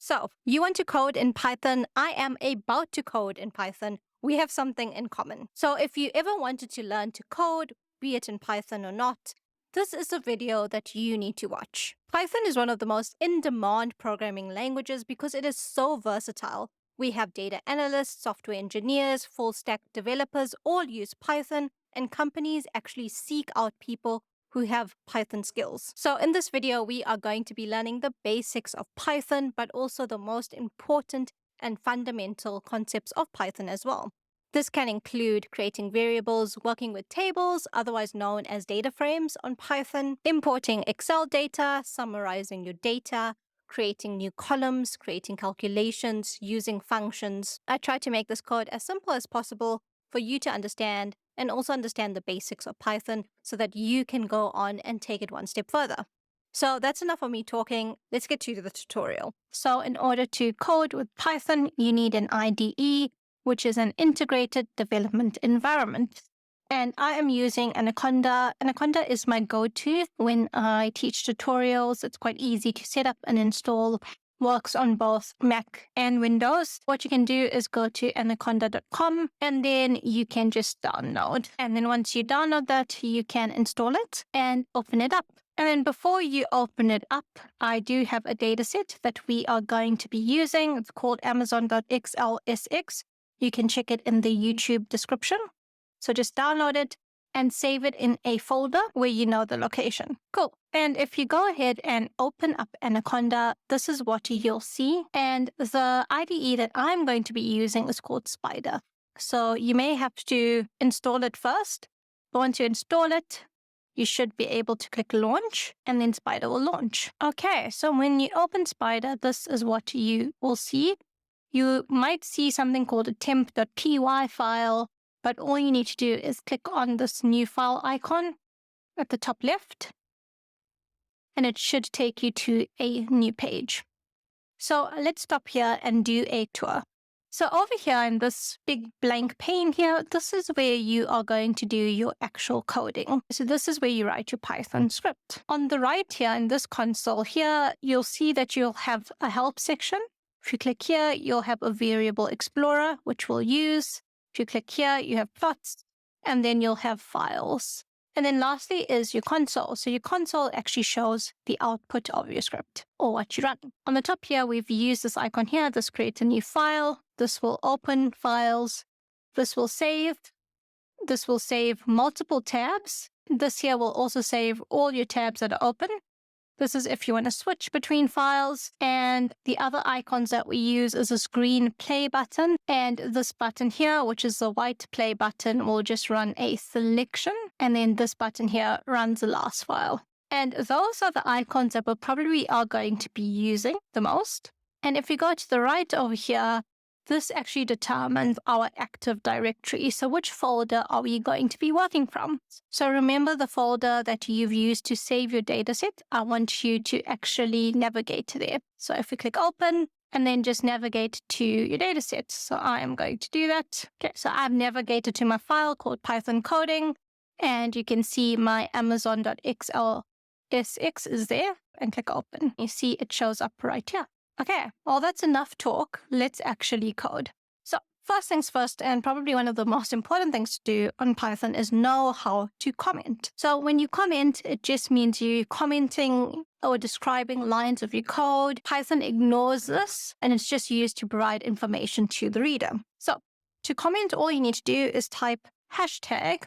So, you want to code in Python. I am about to code in Python. We have something in common. So, if you ever wanted to learn to code, be it in Python or not, this is a video that you need to watch. Python is one of the most in-demand programming languages because it is so versatile. We have data analysts, software engineers, full-stack developers all use Python, and companies actually seek out people who have Python skills. So in this video, we are going to be learning the basics of Python, but also the most important and fundamental concepts of Python as well. This can include creating variables, working with tables, otherwise known as data frames on Python, importing Excel data, summarizing your data, creating new columns, creating calculations, using functions. I try to make this code as simple as possible for you to understand and also understand the basics of Python so that you can go on and take it one step further. So that's enough of me talking. Let's get to the tutorial. So in order to code with Python, you need an IDE, which is an integrated development environment. And I am using Anaconda. Anaconda is my go-to when I teach tutorials. It's quite easy to set up and install. Works on both Mac and Windows. What you can do is go to anaconda.com and then you can just download. And then once you download that, you can install it and open it up. And then before you open it up, I do have a dataset that we are going to be using. It's called Amazon.xlsx. You can check it in the YouTube description. So just download it and save it in a folder where you know the location. Cool. And if you go ahead and open up Anaconda, this is what you'll see. And the IDE that I'm going to be using is called Spyder. So you may have to install it first. But once you install it, you should be able to click launch and then Spyder will launch. Okay, so when you open Spyder, this is what you will see. You might see something called a temp.py file. But all you need to do is click on this new file icon at the top left, and it should take you to a new page. So let's stop here and do a tour. So over here in this big blank pane here, this is where you are going to do your actual coding. So this is where you write your Python script. On the right here in this console here, you'll see that you'll have a help section. If you click here, you'll have a variable explorer, which we'll use. If you click here, you have plots, and then you'll have files. And then lastly is your console. So your console actually shows the output of your script or what you run. On the top here, we've used this icon here. This creates a new file. This will open files. This will save. This will save multiple tabs. This here will also save all your tabs that are open. This is if you want to switch between files. And the other icons that we use is this green play button. And this button here, which is the white play button, will just run a selection. And then this button here runs the last file. And those are the icons that we probably are going to be using the most. And if we go to the right over here, this actually determines our Active Directory. So which folder are we going to be working from? So remember the folder that you've used to save your dataset. I want you to actually navigate to there. So if we click open and then just navigate to your dataset. So I am going to do that. Okay, so I've navigated to my file called Python coding, and you can see my Amazon.xlsx is there, and click open. You see it shows up right here. Okay, well, that's enough talk. Let's actually code. So first things first, and probably one of the most important things to do on Python is know how to comment. So when you comment, it just means you commenting or describing lines of your code. Python ignores this, and it's just used to provide information to the reader. So to comment, all you need to do is type hashtag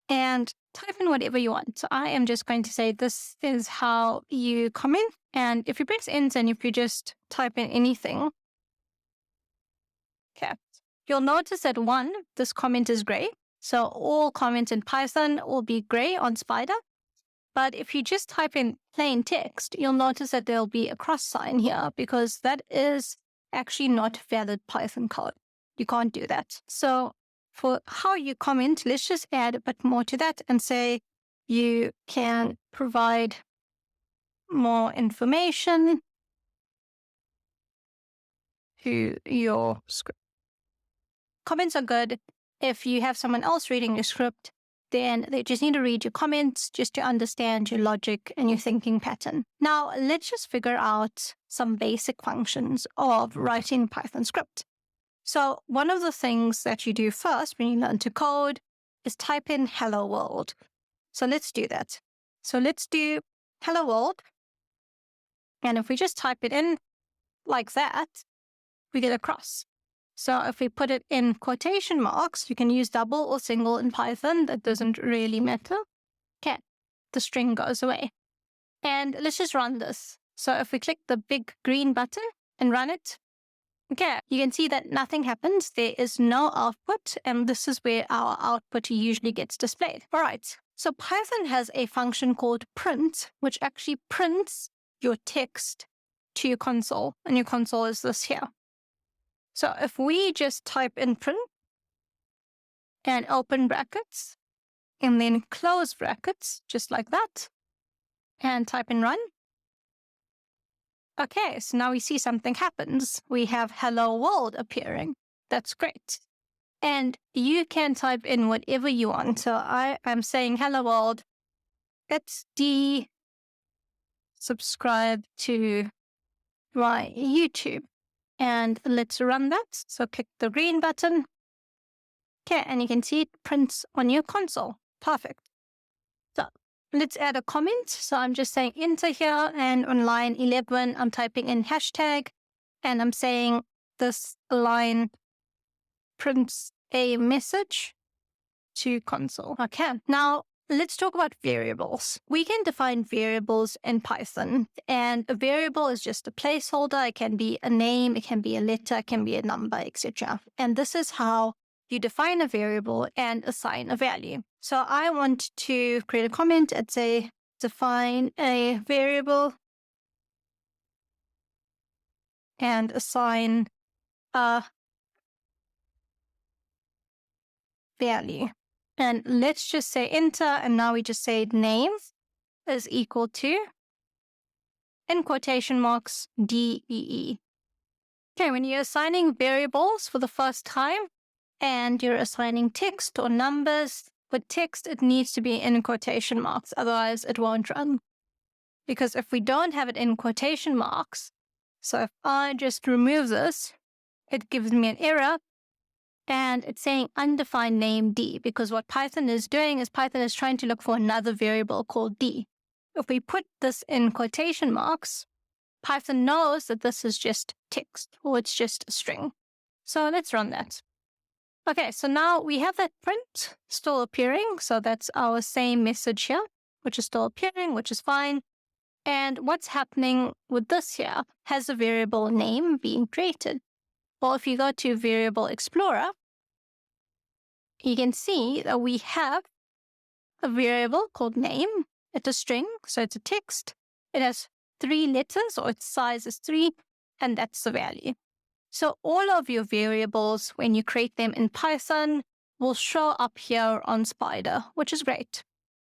and type in whatever you want. So I am just going to say this is how you comment. And if you press enter and if you just type in anything, okay, you'll notice that one, this comment is gray. So all comments in Python will be gray on Spyder. But if you just type in plain text, you'll notice that there'll be a cross sign here because that is actually not valid Python code. You can't do that. So for how you comment, let's just add a bit more to that and say you can provide more information to your script. Comments are good. If you have someone else reading your script, then they just need to read your comments just to understand your logic and your thinking pattern. Now, let's just figure out some basic functions of writing Python script. So one of the things that you do first when you learn to code is type in hello world. So let's do that. So let's do hello world. And if we just type it in like that, we get a cross. So if we put it in quotation marks, you can use double or single in Python. That doesn't really matter. Okay, the string goes away. And let's just run this. So if we click the big green button and run it, okay, you can see that nothing happens. There is no output, and this is where our output usually gets displayed. All right, so Python has a function called print, which actually prints your text to your console, and your console is this here. So if we just type in print and open brackets and then close brackets, just like that, and type in run. Okay, so now we see something happens. We have hello world appearing. That's great. And you can type in whatever you want. So I am saying hello world. It's D. Subscribe to my YouTube. And let's run that. So click the green button. Okay, and you can see it prints on your console. Perfect. So let's add a comment. So I'm just saying enter here, and on line 11, I'm typing in hashtag, and I'm saying this line prints a message to console. Okay, now let's talk about variables. We can define variables in Python, and a variable is just a placeholder. It can be a name, it can be a letter, it can be a number, etc. And this is how you define a variable and assign a value. So I want to create a comment and say, define a variable and assign a value. And let's just say enter, and now we just say name is equal to, in quotation marks, DEE. Okay, when you're assigning variables for the first time and you're assigning text or numbers, with text, it needs to be in quotation marks, otherwise it won't run. Because if we don't have it in quotation marks, so if I just remove this, it gives me an error, and it's saying undefined name D, because what Python is doing is Python is trying to look for another variable called D. If we put this in quotation marks, Python knows that this is just text, or it's just a string. So let's run that. Okay, so now we have that print still appearing. So that's our same message here, which is still appearing, which is fine. And what's happening with this here has a variable name being created. Well, if you go to Variable Explorer, you can see that we have a variable called name. It's a string, so it's a text. It has 3 letters, or its size is 3, and that's the value. So all of your variables, when you create them in Python, will show up here on Spyder, which is great.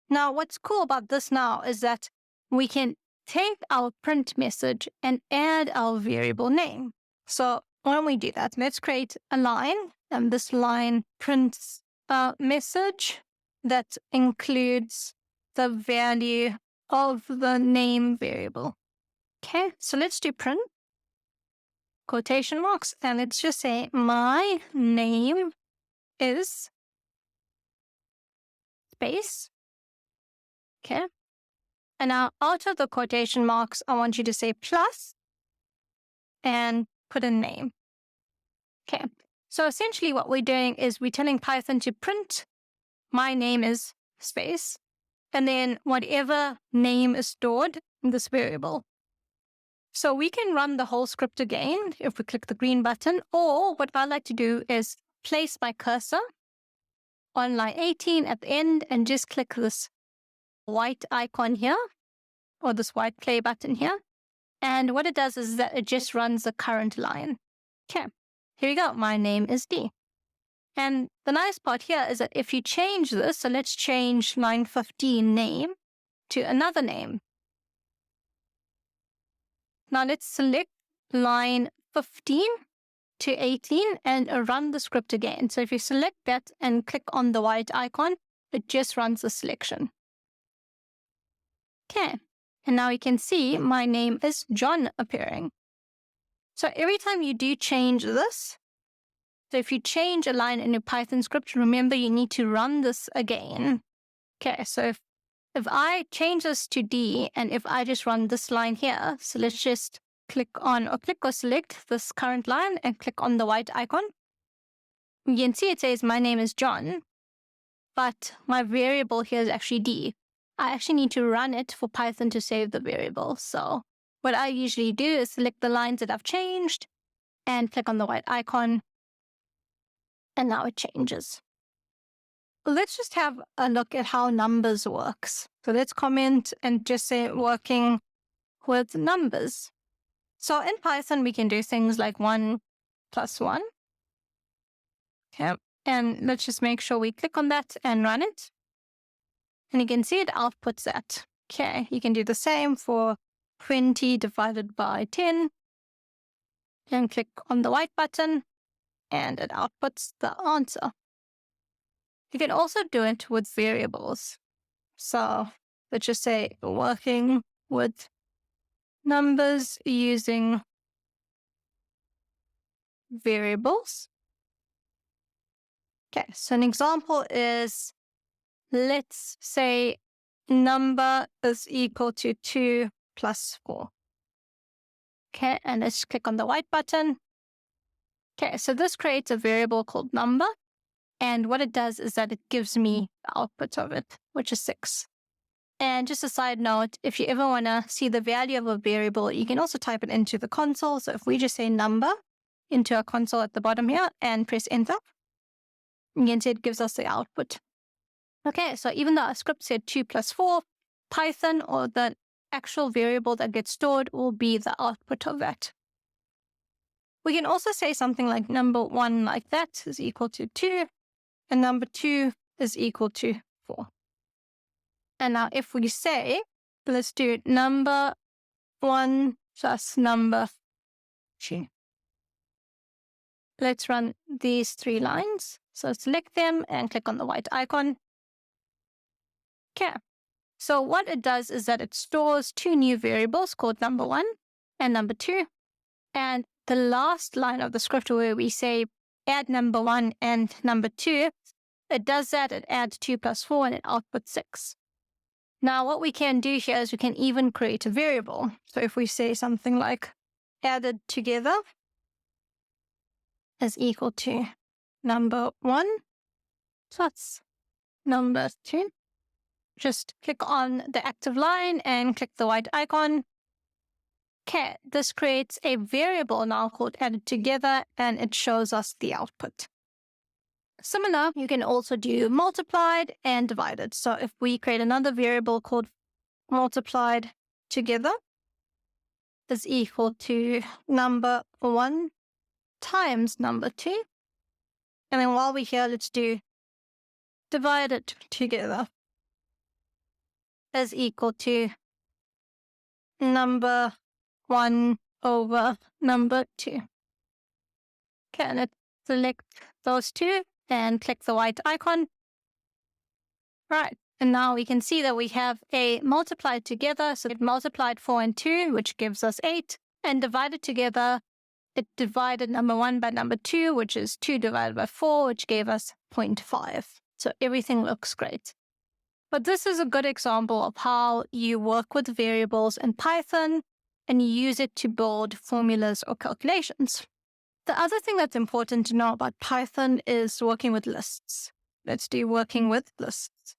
Now, what's cool about this now is that we can take our print message and add our variable name. So when we do that, let's create a line, and this line prints a message that includes the value of the name variable. Okay, so let's do print, quotation marks, and let's just say my name is space. Okay, and now out of the quotation marks, I want you to say plus and put a name. Okay, so essentially what we're doing is we're telling Python to print my name is space, and then whatever name is stored in this variable. So we can run the whole script again if we click the green button, or what I like to do is place my cursor on line 18 at the end and just click this white icon here, or this white play button here. And what it does is that it just runs the current line. Okay, here we go. My name is D. And the nice part here is that if you change this, so let's change line 15 name to another name. Now let's select line 15 to 18 and run the script again. So if you select that and click on the white icon, it just runs the selection. Okay, And now you can see my name is John appearing. So every time you do change this, so if you change a line in your Python script, remember you need to run this again. Okay, so if I change this to D, and if I just run this line here, so let's just click or select this current line and click on the white icon. You can see it says my name is John, but my variable here is actually D. I actually need to run it for Python to save the variable. So what I usually do is select the lines that I've changed and click on the white icon, and now it changes. Let's just have a look at how numbers works. So let's comment and just say working with numbers. So in Python, we can do things like 1 plus 1. Okay. And let's just make sure we click on that and run it. And you can see it outputs that. Okay. You can do the same for 20 divided by 10. And click on the white button, and it outputs the answer. You can also do it with variables. So let's just say working with numbers using variables. Okay, so an example is, let's say number is equal to 2 plus 4. Okay, and let's click on the white button. Okay, so this creates a variable called number. And what it does is that it gives me the output of it, which is 6. And just a side note, if you ever want to see the value of a variable, you can also type it into the console. So if we just say number into our console at the bottom here and press enter, you can see it gives us the output. Okay, so even though our script said 2 plus 4, Python, or the actual variable that gets stored, will be the output of that. We can also say something like number 1 like that is equal to 2, and number 2 is equal to 4. And now if we say, let's do number 1 plus number 2. Let's run these 3 lines. So select them and click on the white icon. Okay. So what it does is that it stores 2 new variables called number 1 and number 2. And the last line of the script where we say add number 1 and number 2, it does that. It adds 2 plus 4 and it outputs 6. Now what we can do here is we can even create a variable. So if we say something like added together is equal to number 1 plus number 2. Just click on the active line and click the white icon. Okay, this creates a variable now called added together, and it shows us the output. Similar, you can also do multiplied and divided. So if we create another variable called multiplied together is equal to number 1 times number 2. And then while we're here, let's do divided together is equal to number 1 over number 2. Okay, and let's select those 2 and click the white icon. Right, and now we can see that we have a multiplied together. So it multiplied 4 and 2, which gives us 8. And divided together, it divided number 1 by number 2, which is 2 divided by 4, which gave us 0.5. So everything looks great. But this is a good example of how you work with variables in Python and you use it to build formulas or calculations. The other thing that's important to know about Python is working with lists. Let's do working with lists.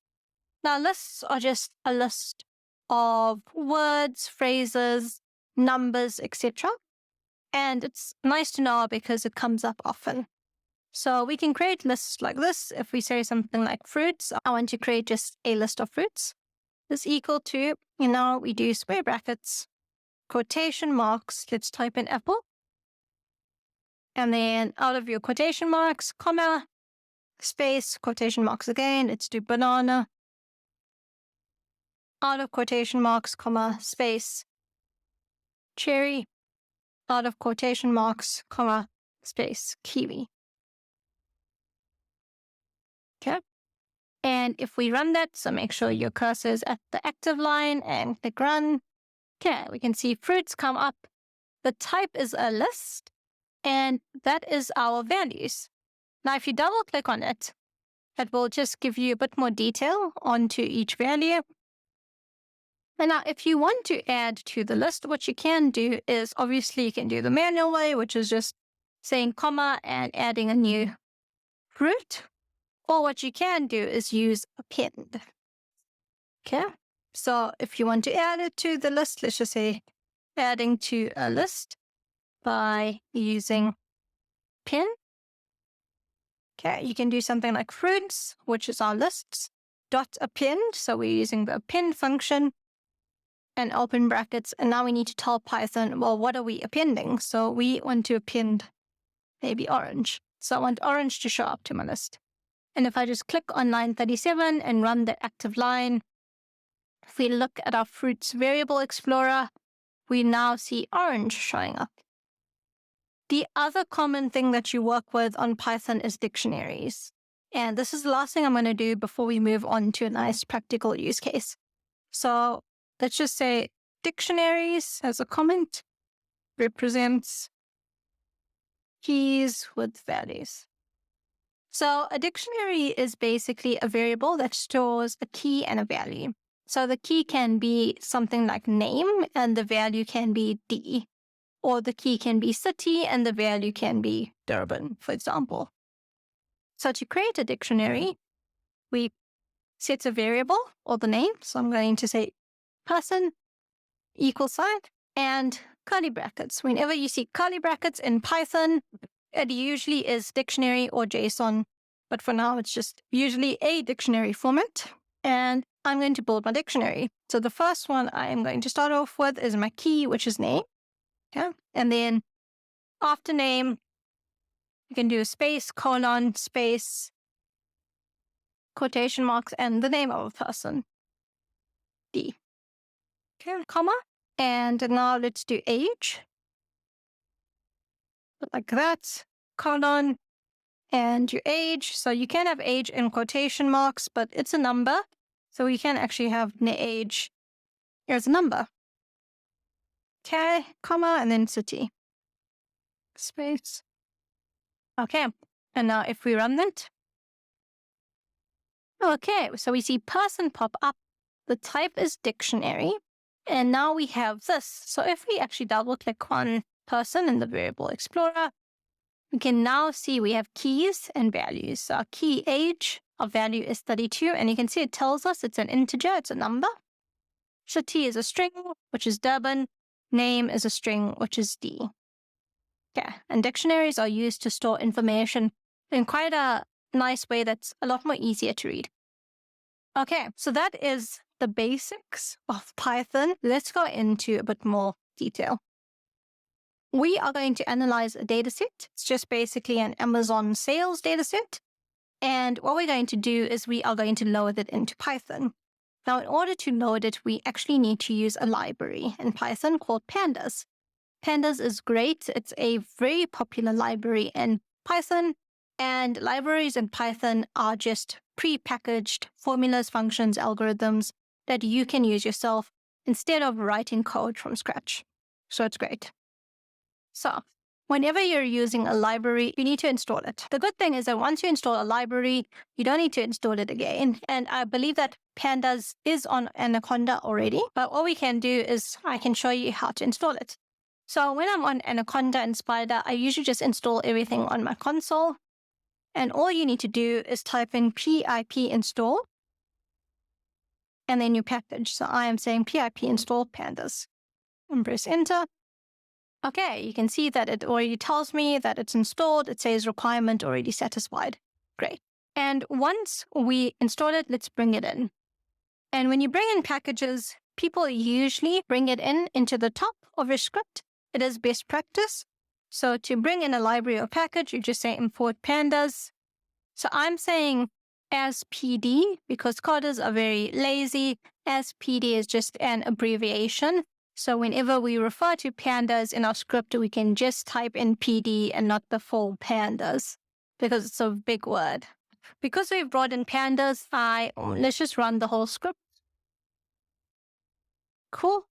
Now, lists are just a list of words, phrases, numbers, etc. And it's nice to know because it comes up often. So we can create lists like this. If we say something like fruits, I want to create just a list of fruits. Is equal to, we do square brackets, quotation marks. Let's type in apple. And then out of your quotation marks, comma, space, quotation marks again. Let's do banana. Out of quotation marks, comma, space, cherry. Out of quotation marks, comma, space, kiwi. Okay. And if we run that, so make sure your cursor is at the active line and click run, Okay, we can see fruits come up. The type is a list, and that is our values. Now, if you double click on it, it will just give you a bit more detail onto each value. And now, if you want to add to the list, what you can do is obviously you can do the manual way, which is just saying comma and adding a new fruit. Or what you can do is use append. Okay, so if you want to add it to the list, let's just say adding to a list by using pin. Okay, you can do something like fruits, which is our lists, dot append. So we're using the append function and open brackets. And now we need to tell Python, well, what are we appending? So we want to append maybe orange. So I want orange to show up to my list. And if I just click on line 37 and run the active line, if we look at our fruits variable explorer, we now see orange showing up. The other common thing that you work with on Python is dictionaries. And this is the last thing I'm going to do before we move on to a nice practical use case. So let's just say dictionaries as a comment represents keys with values. So a dictionary is basically a variable that stores a key and a value. So the key can be something like name and the value can be D. Or the key can be city and the value can be Durban, for example. So to create a dictionary, we set a variable or the name. So I'm going to say person equal sign and curly brackets. Whenever you see curly brackets in Python, it usually is dictionary or JSON. But for now, it's just usually a dictionary format. And I'm going to build my dictionary. So the first one I am going to start off with is my key, which is name. Okay. And then after name, you can do a space, colon, space, quotation marks, and the name of a person. D. Okay, comma. And now let's do age. Like that, colon, and your age. So you can have age in quotation marks, but it's a number. So we can actually have age as a number. Okay, comma, and then city. Space. Okay, and now if we run that. Okay, so we see person pop up. The type is dictionary. And now we have this. So if we actually double click on person in the variable explorer, we can now see we have keys and values. So our key age, our value is 32. And you can see it tells us it's an integer, it's a number. City is a string, which is Durban. Name is a string, which is D. Okay, and dictionaries are used to store information in quite a nice way that's a lot more easier to read. Okay, so that is the basics of Python. Let's go into a bit more detail. We are going to analyze a dataset. It's just basically an Amazon sales dataset. And what we're going to do is we are going to load it into Python. Now, in order to load it, we actually need to use a library in Python called Pandas. Pandas is great. It's a very popular library in Python. And libraries in Python are just pre-packaged formulas, functions, algorithms that you can use yourself instead of writing code from scratch. So it's great. So whenever you're using a library, you need to install it. The good thing is that once you install a library, you don't need to install it again. And I believe that Pandas is on Anaconda already. But what we can do is I can show you how to install it. So when I'm on Anaconda and Spider, I usually just install everything on my console. And all you need to do is type in pip install and then your package. So I am saying pip install pandas and press enter. Okay, you can see that it already tells me that it's installed. It says requirement already satisfied. Great. And once we install it, let's bring it in. And when you bring in packages, people usually bring it in into the top of your script. It is best practice. So to bring in a library or package, you just say import pandas. So I'm saying as PD because coders are very lazy. As PD is just an abbreviation. So whenever we refer to pandas in our script, we can just type in PD and not the full pandas because it's a big word. Because we've brought in pandas, let's just run the whole script. Cool.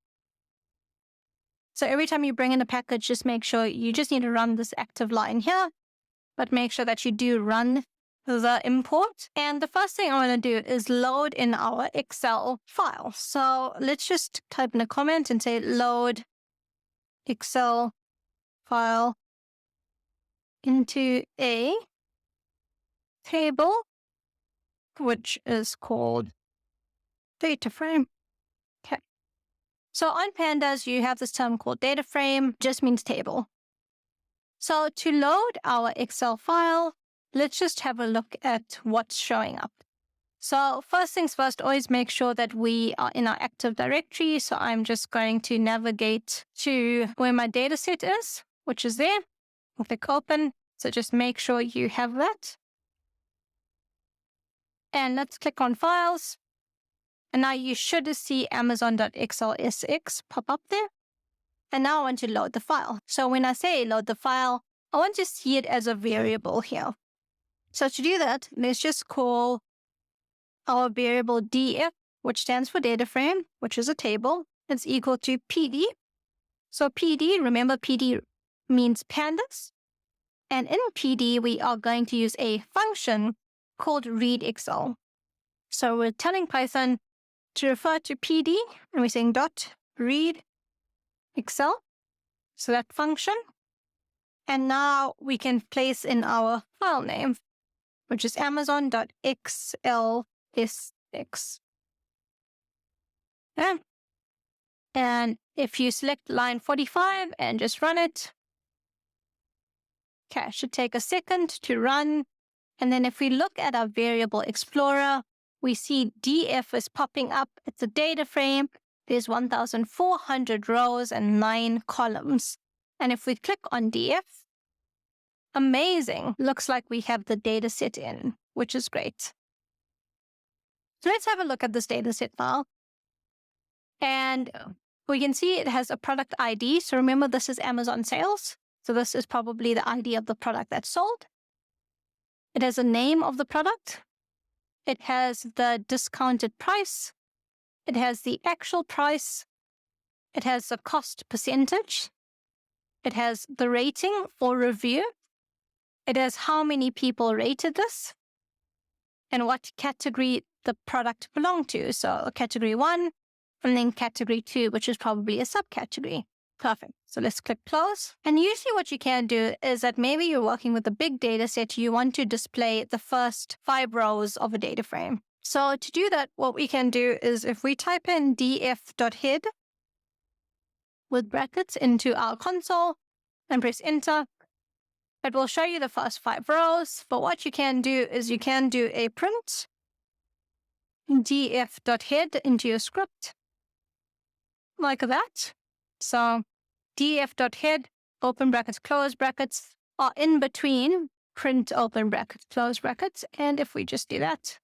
So every time you bring in a package, just make sure you just need to run this active line here, but make sure that you do run the import. And the first thing I want to do is load in our Excel file. So let's just type in a comment and say load Excel file into a table, which is called data frame. Okay. So on Pandas, you have this term called data frame, just means table. So to load our Excel file, let's just have a look at what's showing up. So first things first, always make sure that we are in our Active Directory. So I'm just going to navigate to where my data set is, which is there. I'll click open. So just make sure you have that. And let's click on files. And now you should see amazon.xlsx pop up there. And now I want to load the file. So when I say load the file, I want to see it as a variable here. So to do that, let's just call our variable df, which stands for data frame, which is a table. It's equal to pd. So pd, remember pd means pandas. And in pd, we are going to use a function called read Excel. So we're telling Python to refer to pd, and we're saying dot read Excel. So that function. And now we can place in our file name, which is amazon.xlsx. Okay. And if you select line 45 and just run it, okay, it should take a second to run. And then if we look at our variable explorer, we see df is popping up. It's a data frame. There's 1,400 rows and 9 columns. And if we click on df, amazing. Looks like we have the data set in, which is great. So let's have a look at this data set file. And we can see it has a product ID. So remember, this is Amazon sales. So this is probably the ID of the product that's sold. It has a name of the product. It has the discounted price. It has the actual price. It has the cost percentage. It has the rating or review. It has how many people rated this and what category the product belonged to. So category 1 and then category 2, which is probably a subcategory. Perfect. So let's click close. And usually what you can do is that maybe you're working with a big data set. You want to display the first 5 rows of a data frame. So to do that, what we can do is if we type in df.head with brackets into our console and press enter, it will show you the first 5 rows. But what you can do is you can do a print df.head into your script like that. So df.head, open brackets, close brackets, are in between print open brackets, close brackets. And if we just do that,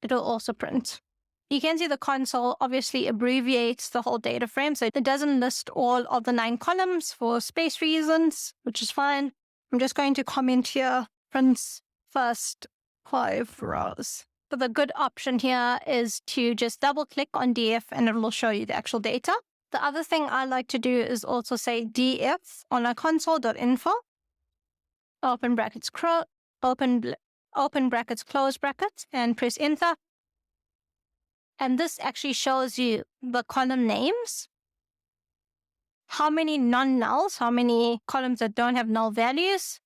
it'll also print. You can see the console obviously abbreviates the whole data frame. So it doesn't list all of the 9 columns for space reasons, which is fine. I'm just going to comment here, prints first 5 rows. But the good option here is to just double click on df and it will show you the actual data. The other thing I like to do is also say df on our console.info, open brackets, open brackets, close brackets, and press enter. And this actually shows you the column names, how many non-nulls, how many columns that don't have null values,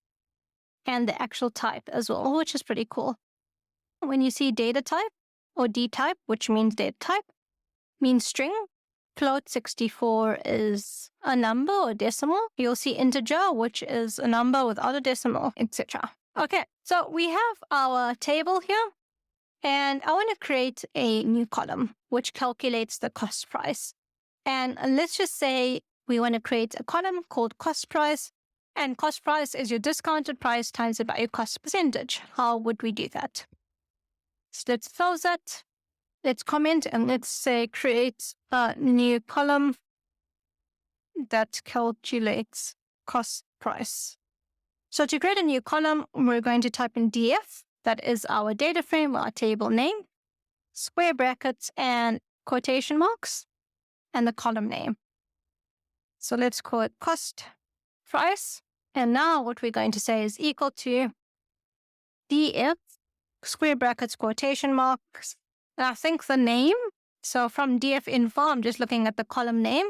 and the actual type as well, which is pretty cool. When you see data type or dtype, which means data type, means string, float 64 is a number or decimal. You'll see integer, which is a number without a decimal, etc. Okay, so we have our table here. And I want to create a new column, which calculates the cost price. And let's just say we want to create a column called cost price. And cost price is your discounted price times it by your cost percentage. How would we do that? So let's close that. Let's comment and let's say create a new column that calculates cost price. So to create a new column, we're going to type in df. That is our data frame, our table name, square brackets and quotation marks, and the column name. So let's call it cost price. And now what we're going to say is equal to df, square brackets, quotation marks. And I think the name, so from df info, I'm just looking at the column name.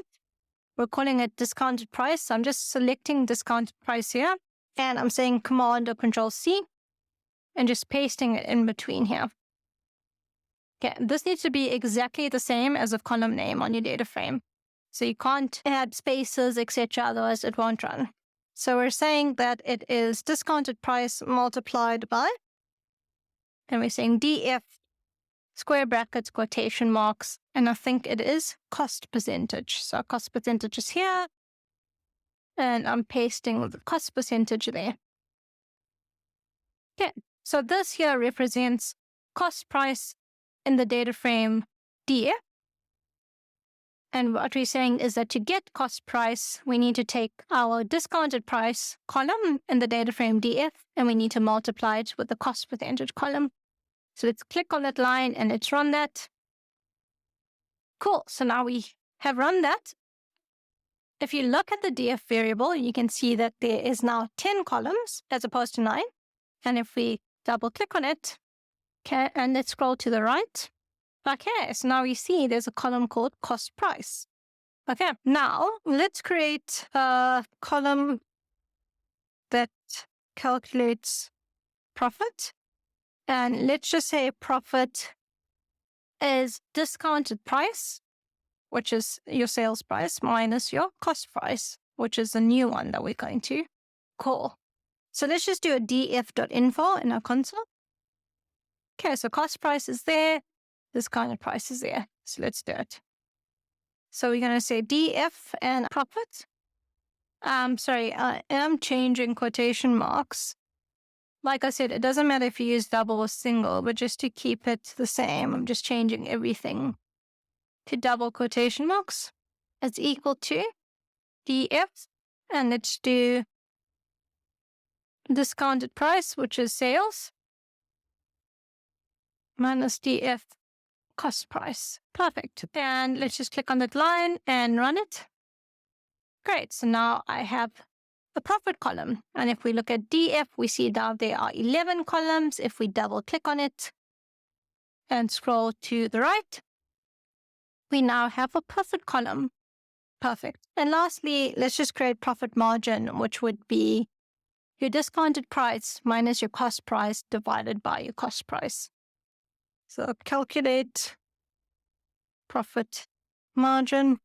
We're calling it discounted price. So I'm just selecting discounted price here. And I'm saying Command or Control C and just pasting it in between here. Okay, this needs to be exactly the same as a column name on your data frame. So you can't add spaces, etc., otherwise it won't run. So we're saying that it is discounted price multiplied by, and we're saying df, square brackets, quotation marks, and I think it is cost percentage. So cost percentage is here, and I'm pasting the cost percentage there. Okay, so this here represents cost price in the data frame df. And what we're saying is that to get cost price, we need to take our discounted price column in the data frame df, and we need to multiply it with the cost percentage column. So let's click on that line and let's run that. Cool. So now we have run that. If you look at the df variable, you can see that there is now 10 columns as opposed to 9. And if we double click on it, okay, and let's scroll to the right. Okay, so now we see there's a column called cost price. Okay, now let's create a column that calculates profit. And let's just say profit is discounted price, which is your sales price, minus your cost price, which is the new one that we're going to call. So let's just do a df.info in our console. Okay, so cost price is there. Discounted price is there. So let's do it. So we're going to say df and profit. Sorry, I am changing quotation marks. Like I said, it doesn't matter if you use double or single, but just to keep it the same, I'm just changing everything to double quotation marks. It's equal to df, and let's do discounted price, which is sales, minus df cost price. Perfect. And let's just click on that line and run it. Great. So now I have the profit column. And if we look at df, we see that there are 11 columns. If we double click on it and scroll to the right, we now have a profit column. Perfect. And lastly, let's just create profit margin, which would be your discounted price minus your cost price divided by your cost price. So calculate profit margin,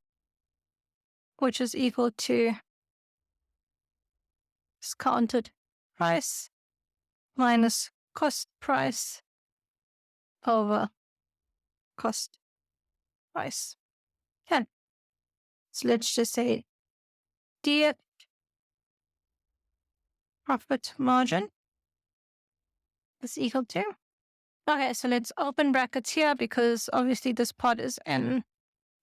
which is equal to discounted price minus cost price over cost price. Okay. So let's just say df profit margin is equal to. Okay, so let's open brackets here because obviously this part is in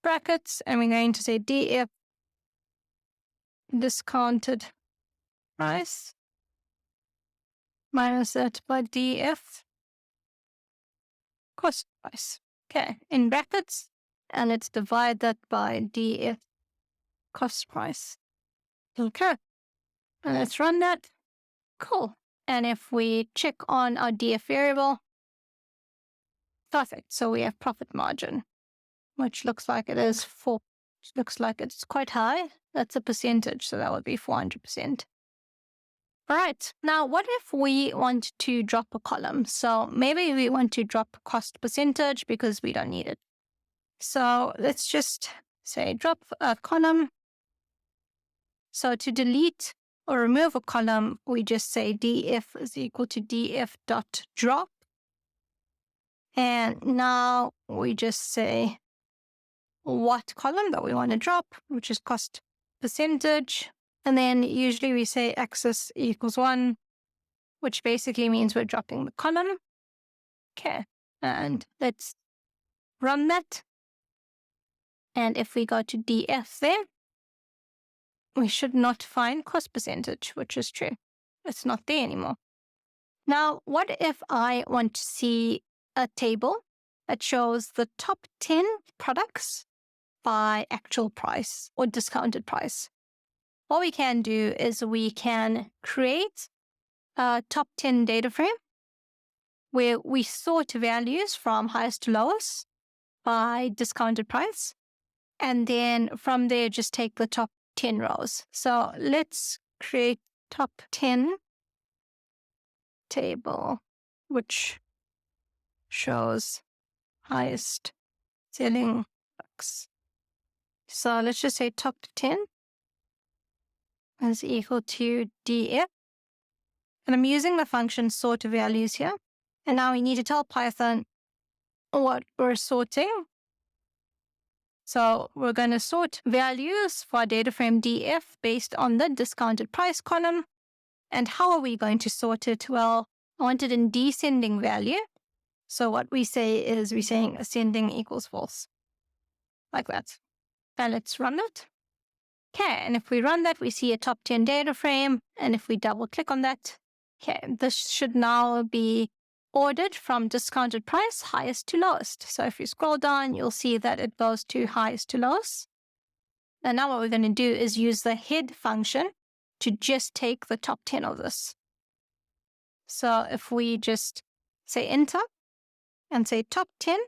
brackets, and we're going to say df discounted price minus that by df cost price. Okay, in brackets, and let's divide that by df cost price. Okay, and let's run that. Cool. And if we check on our df variable, perfect. So we have profit margin, which looks like it is looks like it's quite high. That's a percentage, so that would be 400%. All right. Now, what if we want to drop a column? So maybe we want to drop cost percentage because we don't need it. So let's just say drop a column. So to delete or remove a column, we just say df is equal to df.drop. And now we just say what column that we want to drop, which is cost percentage. And then usually we say axis equals 1, which basically means we're dropping the column. Okay, and let's run that. And if we go to df there, we should not find cost percentage, which is true. It's not there anymore. Now, what if I want to see a table that shows the top 10 products by actual price or discounted price? what we can do is we can create a top 10 data frame where we sort values from highest to lowest by discounted price. And then from there, just take the top 10 rows. So let's create top 10 table, which shows highest selling books. So let's just say top 10 is equal to df. And I'm using the function sort values here. And now we need to tell Python what we're sorting. So we're going to sort values for data frame df based on the discounted price column. And how are we going to sort it? Well, I want it in descending value. So what we say is we're saying ascending equals false. Like that. And let's run it. Okay, and if we run that, we see a top 10 data frame. And if we double click on that, okay, this should now be ordered from discounted price, highest to lowest. So if you scroll down, you'll see that it goes to highest to lowest. And now what we're going to do is use the head function to just take the top 10 of this. So if we just say enter and say top 10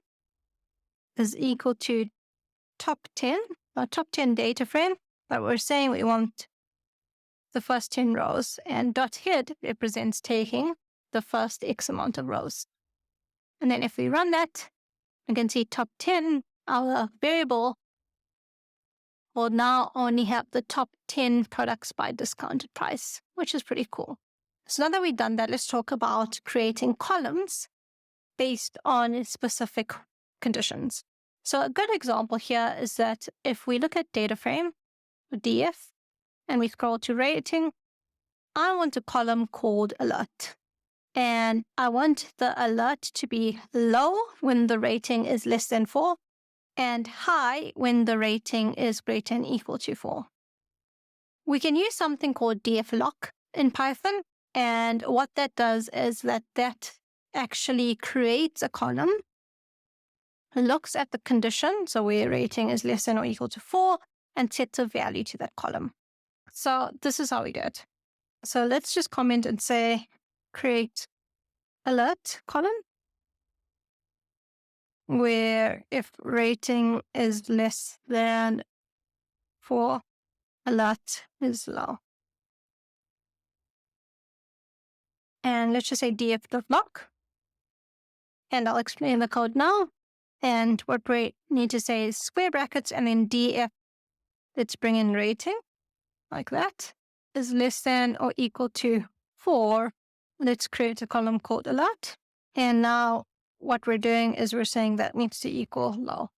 is equal to top 10, or top 10 data frame, but we're saying we want the first 10 rows, and dot head represents taking the first X amount of rows. And then if we run that, we can see top 10, our variable will now only have the top 10 products by discounted price, which is pretty cool. So now that we've done that, let's talk about creating columns based on specific conditions. So a good example here is that if we look at data frame, df, and we scroll to rating, I want a column called alert. And I want the alert to be low when the rating is less than 4 and high when the rating is greater than or equal to 4. We can use something called dflock in Python. And what that does is that actually creates a column, looks at the condition, so where rating is less than or equal to 4, and sets a value to that column. So this is how we do it. So let's just comment and say, create alert column, where if rating is less than 4, alert is low. And let's just say df.lock. And I'll explain the code now. And what we need to say is square brackets and then df, let's bring in rating, like that, is less than or equal to 4. Let's create a column called alert. And now what we're doing is we're saying that needs to equal low.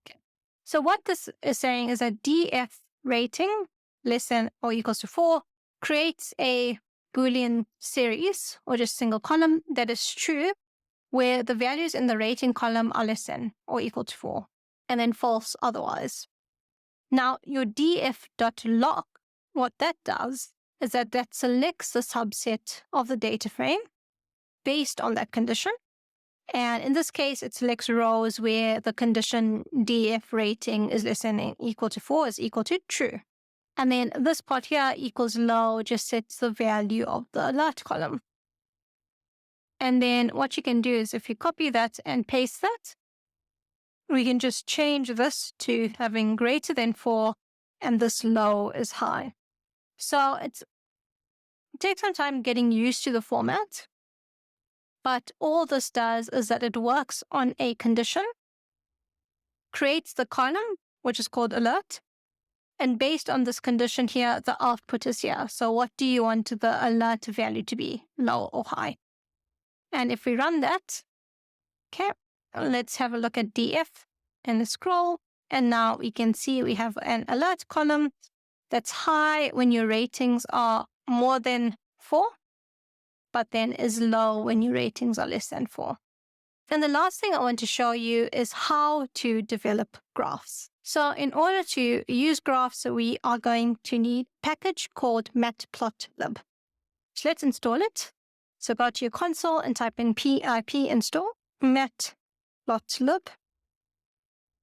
Okay. So what this is saying is that df rating less than or equals to 4 creates a Boolean series or just single column that is true where the values in the rating column are less than or equal to 4 and then false otherwise. Now your df.lock, what that does is that selects the subset of the data frame based on that condition. And in this case, it selects rows where the condition df rating is less than or equal to 4 is equal to true. And then this part here equals low just sets the value of the alert column. And then what you can do is if you copy that and paste that, we can just change this to having greater than 4 and this low is high. So it takes some time getting used to the format, but all this does is that it works on a condition, creates the column, which is called alert, and based on this condition here, the output is here. So what do you want the alert value to be, low or high? And if we run that, okay, let's have a look at df and scroll. And now we can see we have an alert column that's high when your ratings are more than 4, but then is low when your ratings are less than 4. And the last thing I want to show you is how to develop graphs. So in order to use graphs, we are going to need a package called matplotlib. So let's install it. So go to your console and type in pip install matplotlib.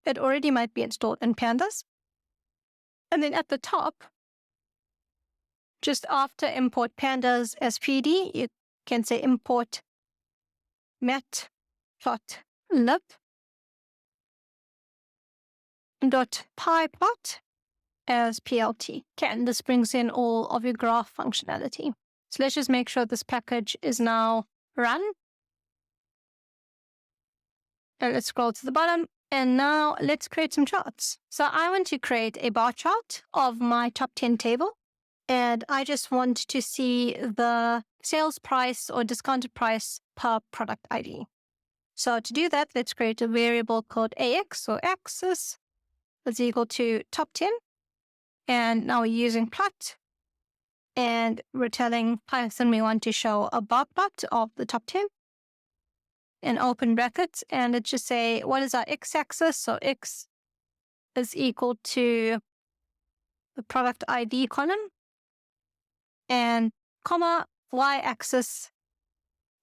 It already might be installed in pandas. And then at the top, just after import pandas as PD, you can say import matplotlib dot pyplot as PLT. Okay, and this brings in all of your graph functionality. So let's just make sure this package is now run. And let's scroll to the bottom. And now let's create some charts. So I want to create a bar chart of my top 10 table. And I just want to see the sales price or discounted price per product ID. So to do that, let's create a variable called AX or axis is equal to top 10. And now we're using plot. And we're telling Python we want to show a bar plot of the top 10. And open brackets. And let's just say, what is our x-axis? So x is equal to the product ID column. And comma, y-axis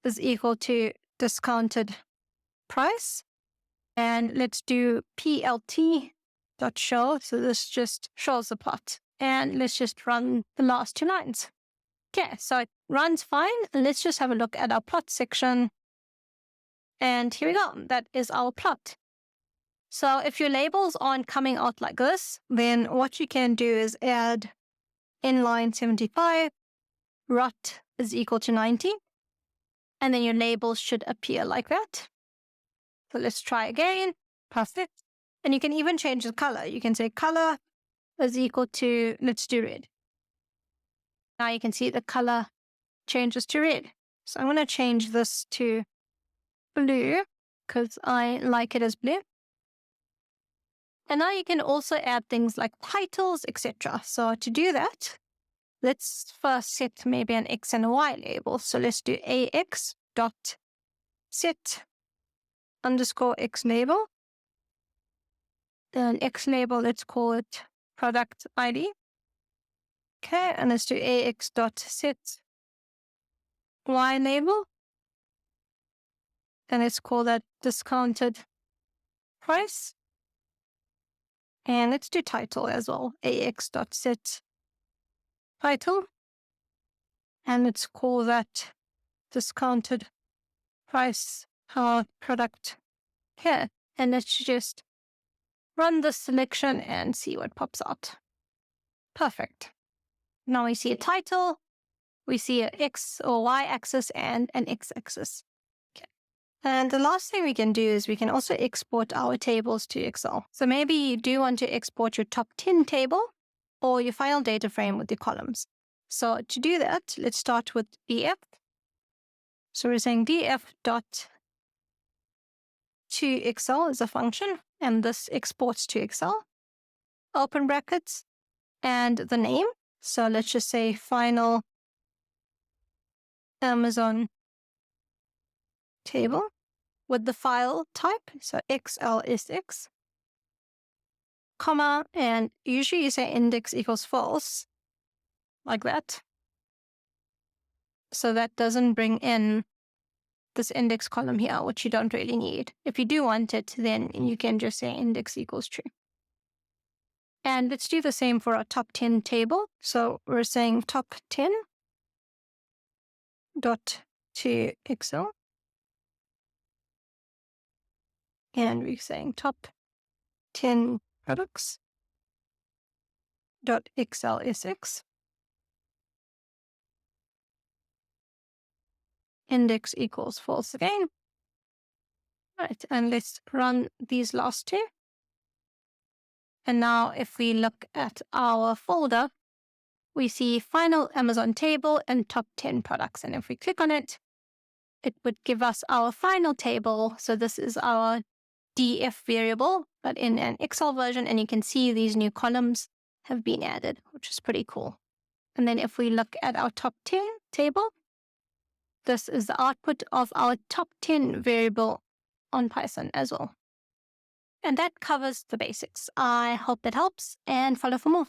is equal to discounted price. And let's do plt.show. So this just shows the plot. And let's just run the last 2 lines. Okay, so it runs fine. Let's just have a look at our plot section. And here we go. That is our plot. So if your labels aren't coming out like this, then what you can do is add inline 75, rut is equal to 90. And then your labels should appear like that. So let's try again. Perfect. And you can even change the color. You can say color is equal to, let's do red. Now you can see the color changes to red. So I'm going to change this to blue because I like it as blue. And now you can also add things like titles, etc. So to do that, let's first set maybe an X and a Y label. So let's do AX dot set underscore X label. Then X label, let's call it product ID. Okay, and let's do AX dot set Y label. And let's call that discounted price. And let's do title as well. AX dot set title. And let's call that discounted price product here. And let's just run the selection and see what pops out. Perfect. Now we see a title, we see an X or Y axis and an X axis. Okay. And the last thing we can do is we can also export our tables to Excel. So maybe you do want to export your top 10 table or your final data frame with the columns. So to do that, let's start with df. So we're saying df dot to Excel is a function, and this exports to Excel. Open brackets and the name. So let's just say final Amazon table with the file type. So XLSX, comma, and usually you say index equals false, like that. So that doesn't bring in this index column here, which you don't really need. If you do want it, then you can just say index equals true. And let's do the same for our top 10 table. So we're saying top 10 dot to Excel. And we're saying top 10 products dot XLSX. Index equals false again. Right, and let's run these last 2. And now if we look at our folder, we see final Amazon table and top 10 products. And if we click on it, it would give us our final table. So this is our df variable, but in an Excel version, and you can see these new columns have been added, which is pretty cool. And then if we look at our top 10 table, this is the output of our top 10 variable on Python as well. And that covers the basics. I hope that helps, and follow for more.